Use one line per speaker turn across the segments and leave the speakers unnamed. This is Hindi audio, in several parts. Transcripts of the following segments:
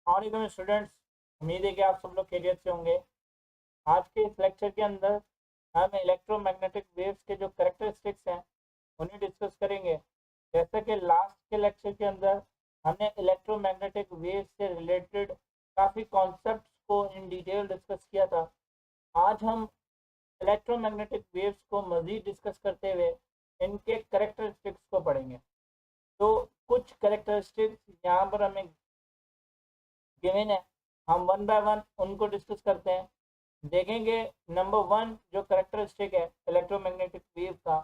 और स्टूडेंट्स, उम्मीद है कि आप सब लोग खैरियत से होंगे। आज के इस लेक्चर के अंदर हम इलेक्ट्रोमैग्नेटिक वेव्स के जो करेक्टरिस्टिक्स हैं उन्हें डिस्कस करेंगे। जैसा कि लास्ट के लेक्चर के अंदर हमने इलेक्ट्रोमैग्नेटिक वेव्स से रिलेटेड काफ़ी कॉन्सेप्ट्स को इन डिटेल डिस्कस किया था। आज हम इलेक्ट्रोमैग्नेटिक वेव्स को मज़ीद डिस्कस करते हुए इनके करेक्टरिस्टिक्स को पढ़ेंगे। तो कुछ करेक्टरिस्टिक्स यहाँ पर हमें गिवन है, हम वन बाय वन उनको डिस्कस करते हैं। देखेंगे नंबर वन जो करेक्टरिस्टिक है इलेक्ट्रोमैग्नेटिक वेव का,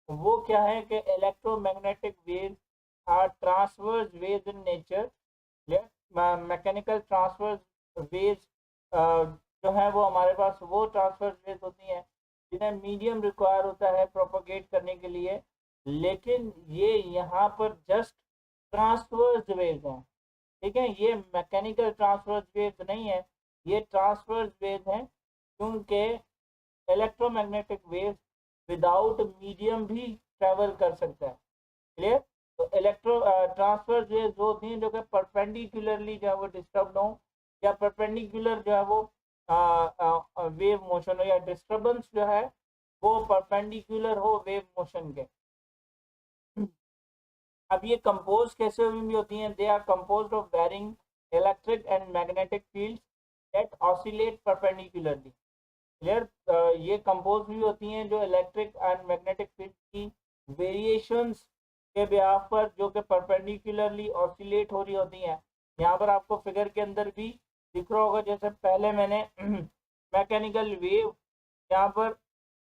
वो क्या है कि electromagnetic wave are transverse waves in nature. Mechanical transverse waves जो है वो हमारे पास वो ट्रांसवर्स वेव्स होती हैं जिन्हें मीडियम रिक्वायर होता है प्रोपोगेट करने के लिए, लेकिन ये यहाँ पर जस्ट ट्रांसवर्स वेव्स हैं। ठीक है, ये मैकेनिकल ट्रांसवर्स वेव्स नहीं है, ये ट्रांसवर्स वेव्स हैं, क्योंकि इलेक्ट्रोमैग्नेटिक वेव्स विदाउट मीडियम भी ट्रेवल कर सकता है। क्लियर? तो इलेक्ट्रो ट्रांसवर्स वेव्स वो होती हैं जो कि परपेंडिकुलरली जो है वो डिस्टर्ब हो, या परपेंडिकुलर जो है वो वेव मोशन हो, या डिस्टर्बेंस जो है वो परपेंडिकुलर हो वेव मोशन के। अब ये कंपोज कैसे भी होती हैं? They are composed of varying electric and magnetic fields that oscillate perpendicularly. Clear? ये कंपोज भी होती हैं जो इलेक्ट्रिक एंड मैग्नेटिक फील्ड की वेरिएशंस के ब्याह पर जो कि परपेंडिकुलरली ऑसिलेट हो रही होती हैं। यहाँ पर आपको फिगर के अंदर भी दिख रहा होगा, जैसे पहले मैंने मैकेनिकल वेव यहाँ पर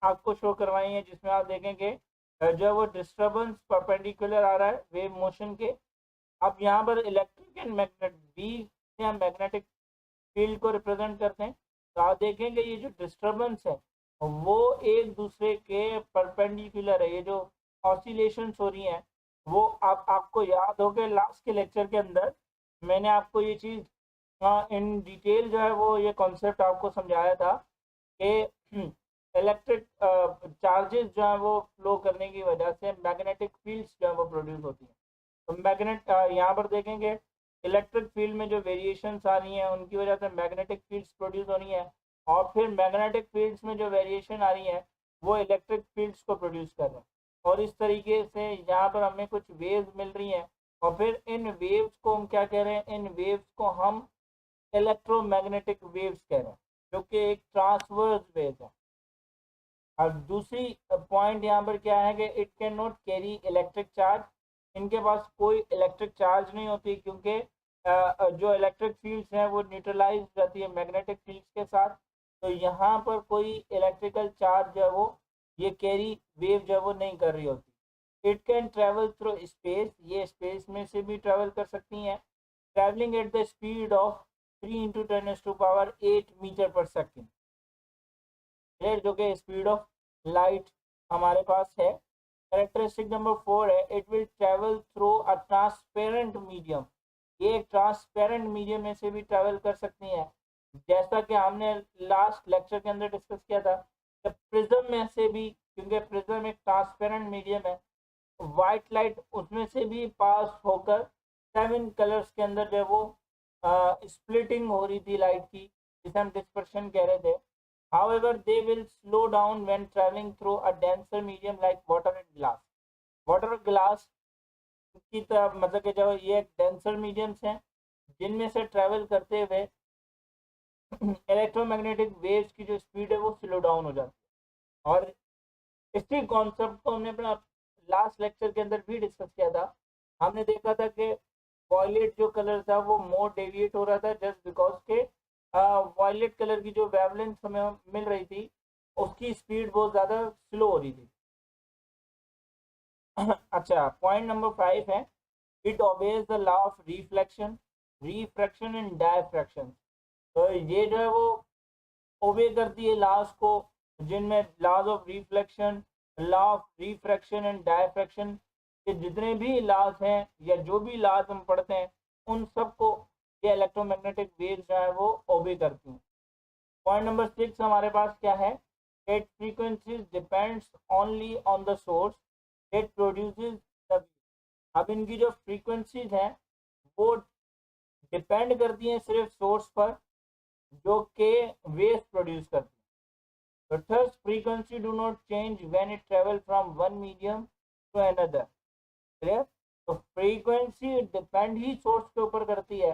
आपको शो करवाई है, जिसमें आप देखेंगे जो है वो डिस्टर्बेंस परपेंडिकुलर आ रहा है वेव मोशन के। अब यहाँ पर इलेक्ट्रिक एंड मैग्नेट बी से हम मैग्नेटिक फील्ड को रिप्रेजेंट करते हैं। तो आप देखेंगे ये जो डिस्टर्बेंस है वो एक दूसरे के परपेंडिकुलर है। ये जो ऑसिलेशंस हो रही हैं वो आपको याद हो कि लास्ट के लेक्चर के अंदर मैंने आपको ये चीज़ इन डिटेल जो है वो ये कॉन्सेप्ट आपको समझाया था कि इलेक्ट्रिक चार्जेस जो है वो फ्लो करने की वजह से मैग्नेटिक फील्ड्स जो है वो प्रोड्यूस होती हैं। तो मैग्नेट यहाँ पर देखेंगे इलेक्ट्रिक फील्ड में जो वेरिएशंस आ रही हैं उनकी वजह से मैग्नेटिक फील्ड्स प्रोड्यूस हो रही हैं, और फिर मैग्नेटिक फील्ड्स में जो वेरिएशन आ रही है वो इलेक्ट्रिक फील्ड्स को प्रोड्यूस कर रहे हैं। और इस तरीके से यहाँ पर हमें कुछ वेव्स मिल रही हैं, और फिर इन वेव्स को हम क्या कह रहे हैं? इन वेव्स को हम इलेक्ट्रोमैग्नेटिक वेव्स कह रहे हैं, जो कि एक ट्रांसवर्स वेव है। और दूसरी पॉइंट यहाँ पर क्या है कि it can not carry electric charge. इनके पास कोई इलेक्ट्रिक चार्ज नहीं होती, क्योंकि जो इलेक्ट्रिक फील्ड्स हैं वो न्यूट्रलाइज रहती है मैग्नेटिक फील्ड्स के साथ। तो यहाँ पर कोई इलेक्ट्रिकल चार्ज जो है वो ये कैरी वेव जो है वो नहीं कर रही होती। It can travel through space, ये स्पेस में से भी ट्रेवल कर सकती हैं, travelling at the speed of 3 × 10⁸ metre per second. जो कि स्पीड ऑफ लाइट हमारे पास है। कैरेक्टरिस्टिक नंबर 4 है, it will travel through a transparent medium. ये एक ट्रांसपेरेंट मीडियम में से भी ट्रेवल कर सकती हैं, जैसा कि हमने लास्ट लेक्चर के अंदर डिस्कस किया था कि प्रिज्म में से भी, क्योंकि प्रिज्म एक ट्रांसपेरेंट मीडियम है, वाइट लाइट उसमें से भी पास होकर 7 कलर्स के अंदर जो है वो स्प्लिटिंग हो रही थी लाइट की, जिसे हम डिस्पर्शन कह रहे थे। However, they will slow down when traveling through a denser medium like water and glass. Water और glass की तरह, मतलब कि जो ये डेंसर मीडियम्स हैं जिनमें से ट्रेवल करते हुए इलेक्ट्रोमैग्नेटिक वेव्स की जो स्पीड है वो स्लो डाउन हो जाती है। और इसी कॉन्सेप्ट को हमने अपना लास्ट लेक्चर के अंदर भी डिस्कस किया था। हमने देखा था कि वॉयलेट जो कलर था वो मोर डेविएट हो रहा था, जस्ट बिकॉज के वॉयलेट कलर की जो वेवलेंथ हमें मिल रही थी उसकी स्पीड बहुत ज़्यादा स्लो हो रही थी। अच्छा, पॉइंट नंबर 5 है, it obeys the law of reflection, refraction and diffraction. तो ये जो है वो ओबे करती है लॉज को, जिनमें laws of reflection, law of refraction and diffraction के जितने भी लॉज हैं या जो भी लॉज हम पढ़ते हैं उन सबको ये इलेक्ट्रोमैग्नेटिक वेव्स जो है वो ओबे करती हैं। पॉइंट नंबर 6 हमारे पास क्या है? At frequencies depends only on the source that produces the. अब इनकी जो फ्रीक्वेंसीज हैं वो डिपेंड करती हैं सिर्फ सोर्स पर जो के वेव्स प्रोड्यूस करती है। तो thus frequency do not change when it travel from one medium to another. Clear? तो फ्रीक्वेंसी डिपेंड ही सोर्स के ऊपर करती है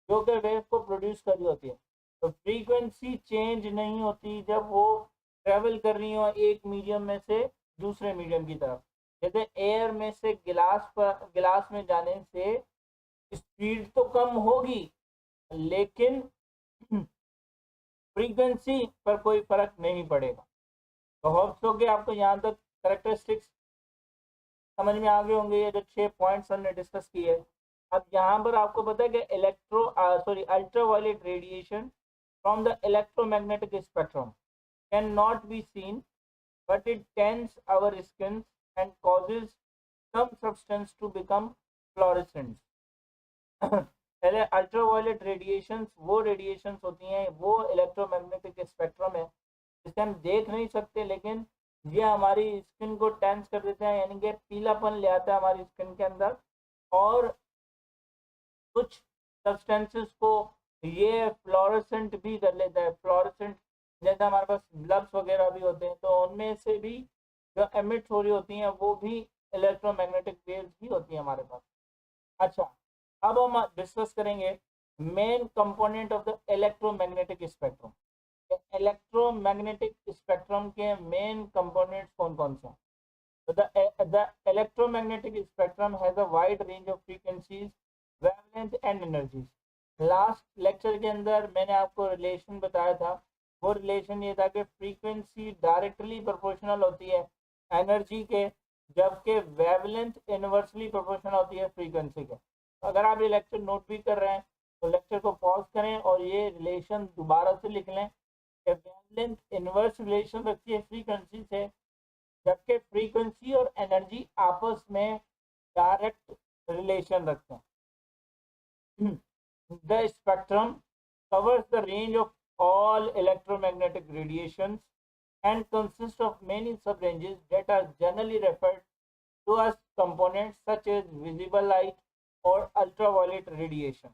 जो कि वेव को प्रोड्यूस कर रही होती है। तो फ्रीक्वेंसी चेंज नहीं होती जब वो ट्रेवल कर रही हो एक मीडियम में से दूसरे मीडियम की तरफ। जैसे एयर में से गिलास में जाने से स्पीड तो कम होगी लेकिन फ्रीक्वेंसी पर कोई फर्क नहीं पड़ेगा। तो होप्स हो कि आपको यहाँ तक करेक्टरिस्टिक्स समझ में आ गए होंगे, ये जो 6 पॉइंट्स हमने डिस्कस किए। अब यहाँ पर आपको पता है कि ultraviolet radiation from the electromagnetic spectrum can not be seen but it tans our skin and causes some substance to become fluorescent. पहले अल्ट्रावायलेट रेडिएशंस वो रेडिएशंस होती हैं, वो इलेक्ट्रोमैग्नेटिक स्पेक्ट्रम है जिसे हम देख नहीं सकते लेकिन ये हमारी स्किन को टेंस कर देते हैं, यानी कि पीलापन ले आता है हमारी स्किन के अंदर। और कुछ सब्सटेंसेस को ये फ्लोरेसेंट भी कर लेता है। फ्लोरेसेंट जैसे हमारे पास बल्ब्स वगैरह भी होते हैं तो उनमें से भी जो एमिट हो रही होती हैं वो भी इलेक्ट्रोमैग्नेटिक वेव्स ही होती हैं हमारे पास। अच्छा, अब हम डिस्कस करेंगे main component of the electromagnetic spectrum. Electromagnetic spectrum के मेन कंपोनेंट्स कौन कौन से हैं? तो the electromagnetic spectrum has a wide range of frequencies, wavelength and energies. Last lecture के अंदर मैंने आपको रिलेशन बताया था, वो रिलेशन ये था कि फ्रीक्वेंसी डायरेक्टली प्रोपोर्शनल होती है एनर्जी के, जबकि वेवलेंथ इनवर्सली प्रोपोर्शनल होती है फ्रीक्वेंसी के। अगर आप ये लेक्चर नोट भी कर रहे हैं तो लेक्चर को पॉज करें और ये रिलेशन दोबारा से लिख लें। वेवलेंथ इनवर्स रिलेशन रखती है फ्रीक्वेंसी से, जबकि फ्रीक्वेंसी और एनर्जी आपस में डायरेक्ट रिलेशन रखते हैं। The spectrum covers the range of all electromagnetic radiations and consists of many sub-ranges that are generally referred to as components such as visible light or ultraviolet radiation.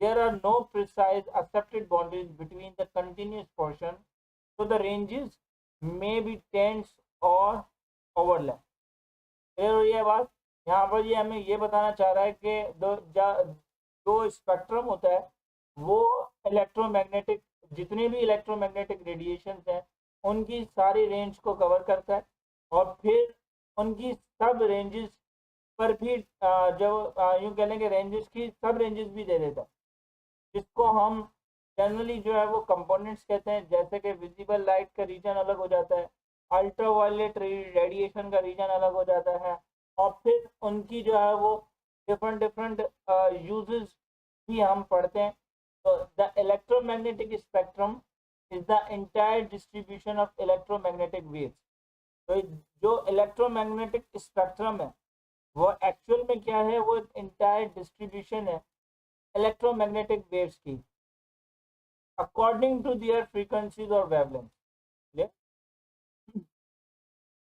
There are no precise accepted boundaries between the continuous portion, so the ranges may be tens or overlap. Clear हुई है बात? यहाँ पर ये हमें ये बताना चाह रहा है कि जो स्पेक्ट्रम होता है वो इलेक्ट्रोमैग्नेटिक, जितने भी इलेक्ट्रोमैग्नेटिक रेडिएशंस हैं उनकी सारी रेंज को कवर करता है और फिर उनकी सब रेंजेस पर भी जो यूँ कह लेंगे रेंजेस की सब रेंजेस भी दे देता है, जिसको हम जनरली जो है वो कंपोनेंट्स कहते हैं। जैसे कि विजिबल लाइट का रीजन अलग हो जाता है, अल्ट्रावायलेट रेडिएशन का रीजन अलग हो जाता है, और फिर उनकी जो है वो डिफरेंट यूजेस भी हम पढ़ते हैं। So the electromagnetic spectrum is the entire distribution of electromagnetic waves. तो जो इलेक्ट्रोमैग्नेटिक स्पेक्ट्रम है वो एक्चुअल में क्या है, वो इंटायर डिस्ट्रीब्यूशन है इलेक्ट्रोमैग्नेटिक वेव्स की अकॉर्डिंग टू दियर फ्रीक्वेंसीज और वेवलेंथ।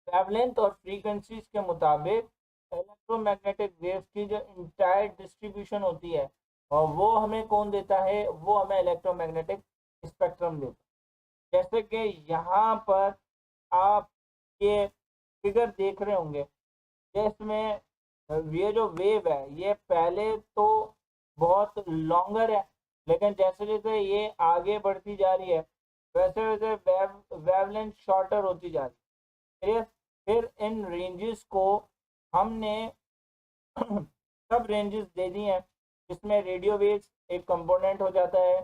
वेवलेंथ और फ्रीक्वेंसीज के मुताबिक इलेक्ट्रोमैग्नेटिक वेव्स की जो इंटायर डिस्ट्रीब्यूशन होती है और वो हमें कौन देता है, वो हमें इलेक्ट्रोमैग्नेटिक स्पेक्ट्रम देता है। जैसे कि यहाँ पर आप ये फिगर देख रहे होंगे, जिसमें ये जो वेव है ये पहले तो बहुत लॉन्गर है, लेकिन जैसे जैसे ये आगे बढ़ती जा रही है वैसे वैसे वेवलेंथ शॉर्टर होती जा रही है। फिर इन रेंजेस को हमने सब रेंजेस दे दी हैं, जिसमें रेडियो वेव्स एक कंपोनेंट हो जाता है,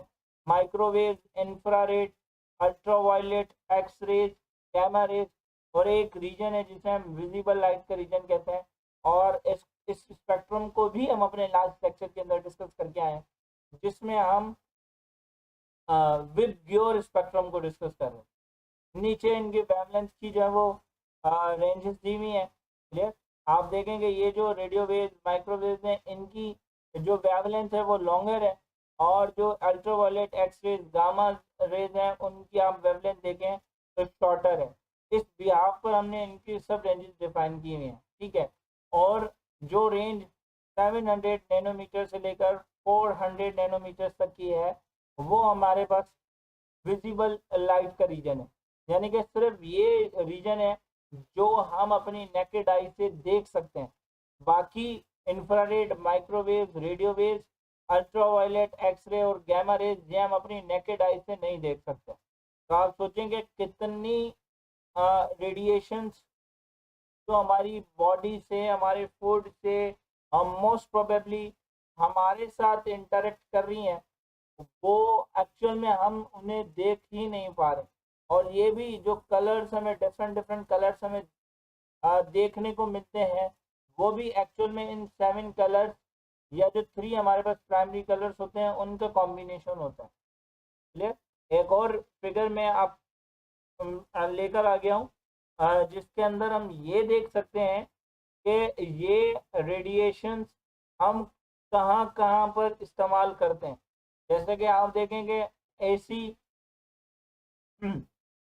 microwave, infrared, ultraviolet, X rays, gamma rays, और एक रीजन है जिसे हम विजिबल लाइट का रीजन कहते हैं। और इस स्पेक्ट्रम को भी हम अपने लास्ट लेक्चर के अंदर डिस्कस करके आए हैं, जिसमें हम विद ग्योर स्पेक्ट्रम को डिस्कस कर रहे हैं। नीचे इनकी वेवलेंथ की जो है वो रेंजेस दी हुई है। क्लियर? आप देखेंगे ये जो रेडियो वेव, माइक्रोवेव हैं, इनकी जो वेवलेंथ है वो लॉन्गर है, और जो ultraviolet, X rays, gamma rays हैं उनकी आप वेवलेंथ देखें तो शॉर्टर है। इस बिहाफ पर हमने इनकी सब रेंजेस डिफाइन की हुई हैं। ठीक है? और जो रेंज 700 नैनोमीटर से लेकर 400 नैनोमीटर तक की है, वो हमारे पास विजिबल लाइट का रीजन है। यानी कि सिर्फ ये रीजन है जो हम अपनी नेकेड आई से देख सकते हैं। बाकी infrared, microwave, radio waves, ultraviolet, X ray और गैमा रेज ये हम अपनी नेकेड आई से नहीं देख सकते। तो आप सोचेंगे कितनी रेडिएशंस जो हमारी बॉडी से, हमारे फूड से मोस्ट प्रोबेबली हमारे साथ इंटरेक्ट कर रही हैं, वो एक्चुअल में हम उन्हें देख ही नहीं पा रहे। और ये भी जो कलर्स हमें डिफरेंट डिफरेंट कलर्स हमें देखने को मिलते हैं, वो भी एक्चुअल में इन 7 कलर्स या जो 3 हमारे पास प्राइमरी कलर्स होते हैं उनका कॉम्बिनेशन होता है। क्लियर। एक और फिगर में आप लेकर आ गया हूँ जिसके अंदर हम ये देख सकते हैं कि ये रेडिएशंस हम कहाँ कहाँ पर इस्तेमाल करते हैं। जैसे कि आप देखेंगे एसी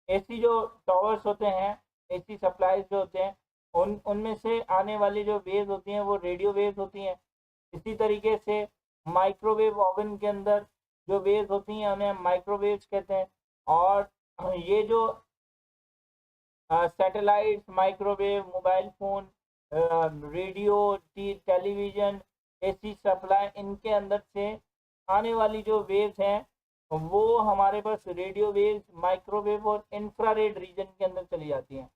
एसी जो टावर्स होते हैं, एसी सप्लाईज जो होते हैं, उनमें से आने वाली जो वेव्स होती हैं वो रेडियो वेव्स होती हैं। इसी तरीके से माइक्रोवेव ओवन के अंदर जो वेव्स होती हैं उन्हें माइक्रोवेव्स कहते हैं। और ये जो satellite, microwave, mobile phone, radio, television, AC supply, इनके अंदर से आने वाली जो वेव्स हैं वो हमारे पास रेडियो वेव्स, माइक्रोवेव और इंफ्रारेड रीजन के अंदर चली जाती हैं।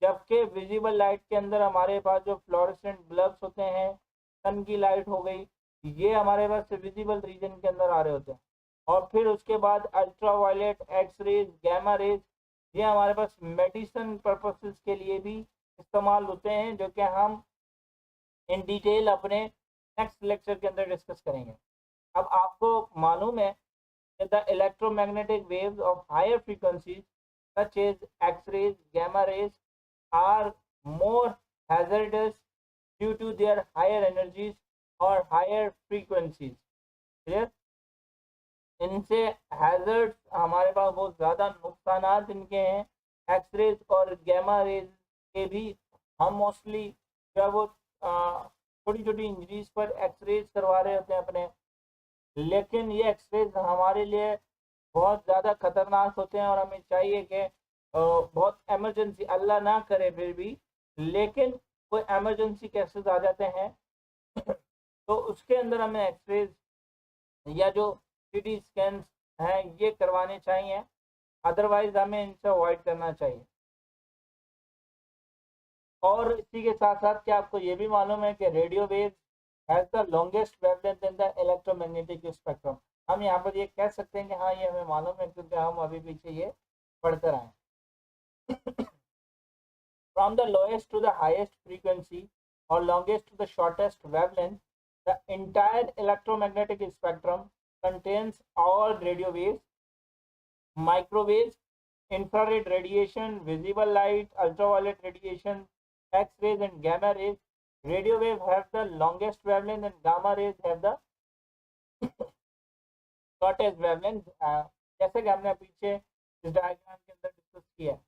जबकि विजिबल लाइट के अंदर हमारे पास जो फ्लोरेसेंट बल्ब्स होते हैं, सन की लाइट हो गई, ये हमारे पास विजिबल रीजन के अंदर आ रहे होते हैं। और फिर उसके बाद ultraviolet, X rays, gamma rays, ये हमारे पास मेडिसिन पर्पसेस के लिए भी इस्तेमाल होते हैं, जो कि हम इन डिटेल अपने नेक्स्ट लेक्चर के अंदर डिस्कस करेंगे। अब आपको मालूम है कि the electromagnetic waves of higher frequencies such as X rays, gamma rays are more hazardous due to their higher energies और हायर फ्रीक्वेंसीज। क्लियर। इनसे हैजर्ड्स हमारे पास बहुत ज़्यादा नुकसानात इनके हैं। एक्सरेज और गैमा रेज के भी हम मोस्टली जब वो छोटी छोटी इंजरीज पर एक्सरेज करवा रहे होते हैं अपने, लेकिन ये एक्सरेज हमारे लिए बहुत ज़्यादा खतरनाक होते हैं और हमें चाहिए कि बहुत एमरजेंसी, अल्लाह ना करे फिर भी, लेकिन कोई एमरजेंसी केसेस आ जाते हैं तो उसके अंदर हमें एक्सरेज या जो सीटी स्कैन हैं ये करवाने चाहिए, अदरवाइज हमें इनसे अवॉइड करना चाहिए। और इसी के साथ साथ क्या आपको ये भी मालूम है कि radio wave has the longest wavelength in the electromagnetic spectrum. हम यहाँ पर ये कह सकते हैं कि हाँ ये हमें मालूम है क्योंकि हम अभी पीछे ये पढ़कर आए। From the lowest to the highest frequency or longest to the shortest wavelength, the entire electromagnetic spectrum contains all radio waves, microwaves, infrared radiation, visible light, ultraviolet radiation, X-rays and gamma rays. Radio waves have the longest wavelength and gamma rays have the shortest wavelength. जैसे कि हमने पीछे इस डायग्राम के अंदर डिस्कस किया है।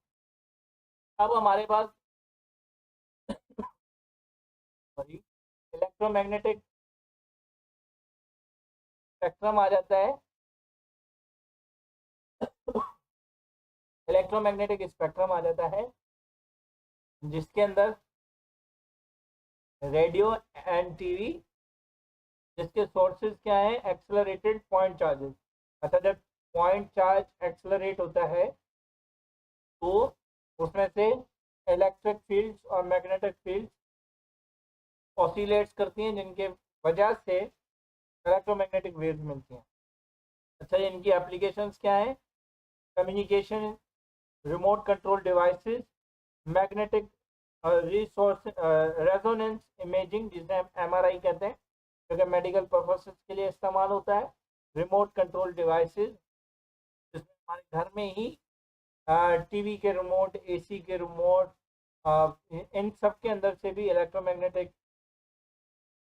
अब हमारे पास इलेक्ट्रोमैग्नेटिक स्पेक्ट्रम आ जाता है। इलेक्ट्रोमैग्नेटिक स्पेक्ट्रम आ जाता है जिसके अंदर रेडियो एंड टीवी, जिसके सोर्सेज क्या है, एक्सेलरेटेड पॉइंट चार्जेस। अच्छा, जब पॉइंट चार्ज एक्सेलरेट होता है तो उसमें से इलेक्ट्रिक फील्ड्स और मैग्नेटिक फील्ड्स ऑसिलेट्स करती हैं, जिनके वजह से इलेक्ट्रोमैग्नेटिक वेव्स मिलती हैं। अच्छा, इनकी एप्लीकेशंस क्या है? Communication, remote control devices, magnetic resource, resonance imaging जिसे हम एमआरआई कहते हैं, क्योंकि मेडिकल पर्पसेस के लिए इस्तेमाल होता है। रिमोट कंट्रोल डिवाइसेस जिसमें हमारे घर में ही टीवी के रिमोट, एसी के रिमोट, इन सब के अंदर से भी इलेक्ट्रोमैग्नेटिक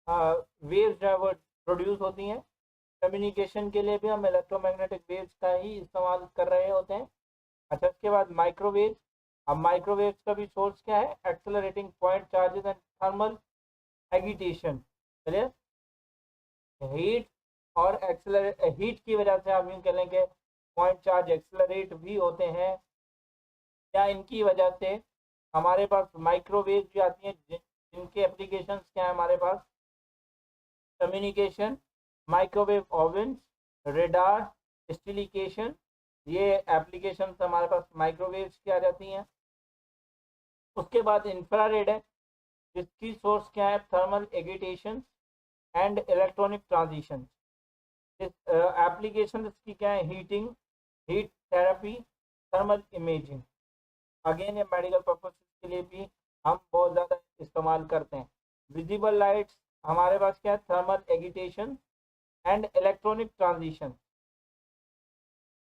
वेव्स जो है वो प्रोड्यूस होती हैं। कम्युनिकेशन के लिए भी हम इलेक्ट्रोमैग्नेटिक वेव्स का ही इस्तेमाल कर रहे होते हैं। अच्छा, इसके बाद माइक्रोवेव। अब माइक्रोवेव्स का भी सोर्स क्या है? Accelerating point charges and thermal agitation. चलिए, हीट और एक्सेलरेट, हीट की वजह से हम यूँ कह लें कि पॉइंट चार्ज एक्सेलरेट भी होते हैं, या इनकी वजह से हमारे पास माइक्रोवेव भी आती हैं, जिनके एप्लीकेशंस क्या है हमारे पास, कम्युनिकेशन, माइक्रोवेव ओवन, रेडार, स्टीलिकेशन, ये एप्लीकेशंस हमारे पास माइक्रोवेव्स की आ जाती हैं। उसके बाद इंफ्रारेड है, जिसकी सोर्स क्या है, thermal agitation and electronic transition. इस एप्लीकेशन इसकी क्या है, heating, heat therapy, thermal imaging. Again ये मेडिकल पर्पस के लिए भी हम बहुत ज़्यादा इस्तेमाल करते हैं। विजिबल लाइट्स हमारे पास क्या है, thermal agitation and electronic transition.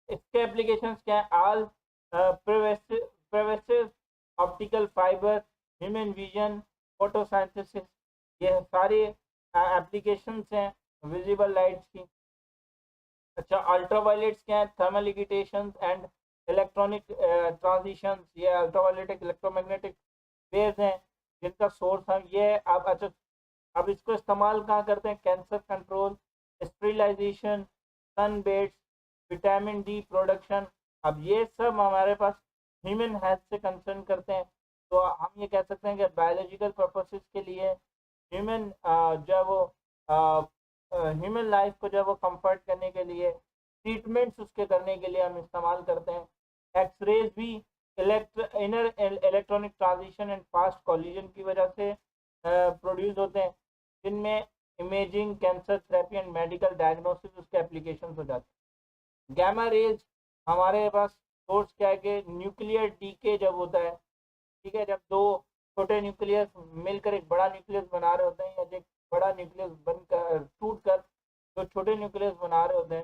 इसके एप्लीकेशंस क्या है, all pervasive optical fibre, human vision, photosynthesis, ये सारे एप्लीकेशंस हैं विजिबल लाइट्स की। अच्छा, अल्ट्रावायलेट्स क्या है, thermal agitation and electronic transitions, ये अल्ट्रावायलेट इलेक्ट्रोमैग्नेटिक वेव्स हैं जिनका सोर्स हम ये अब, अच्छा अब इसको इस्तेमाल कहाँ करते हैं, कैंसर कंट्रोल, स्टेरिलाइजेशन, सन बेड्स, विटामिन डी प्रोडक्शन। अब ये सब हमारे पास ह्यूमन हेल्थ से कंसर्न करते हैं, तो हम ये कह सकते हैं कि बायोलॉजिकल पर्पसेस के लिए ह्यूमन जो है वो ह्यूमन लाइफ को जो है वो कंफर्ट करने के लिए, ट्रीटमेंट्स उसके करने के लिए हम इस्तेमाल करते हैं। एक्सरेज भी inner electronic transition and fast collision की वजह से प्रोड्यूस होते हैं, जिनमें imaging, cancer therapy and medical diagnosis उसके एप्लीकेशन हो जाते हैं। गैमा रेज हमारे पास सोर्स क्या है कि न्यूक्लियर डीके जब होता है, ठीक है, जब दो छोटे न्यूक्लियस मिलकर एक बड़ा न्यूक्लियस बना रहे होते हैं, या एक बड़ा न्यूक्लियस बनकर टूट कर जो छोटे न्यूक्लियस बना रहे होते हैं,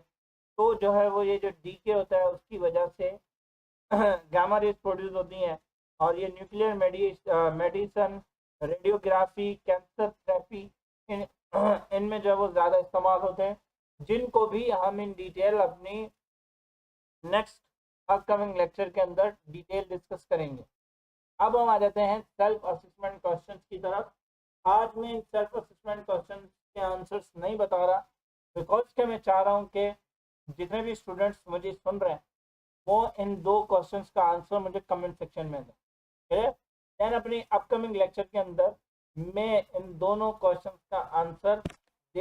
तो जो है वो ये जो डीके होता है उसकी वजह से गामा रेज प्रोड्यूस होती हैं। और ये nuclear medicine, radiography, cancer therapy, इनमें जो है वो ज़्यादा इस्तेमाल होते हैं, जिनको भी हम इन डिटेल अपनी नेक्स्ट अपकमिंग लेक्चर के अंदर डिटेल डिस्कस करेंगे। अब हम आ जाते हैं सेल्फ असेसमेंट क्वेश्चंस की तरफ। आज मैं इन सेल्फ असेसमेंट क्वेश्चन के आंसर्स नहीं बता रहा, बिकॉज के मैं चाह रहा हूँ कि जितने भी स्टूडेंट्स मुझे सुन रहे हैं वो इन दो क्वेश्चंस का आंसर मुझे कमेंट सेक्शन में दें। देन अपनी अपकमिंग लेक्चर के अंदर मैं इन दोनों क्वेश्चंस का आंसर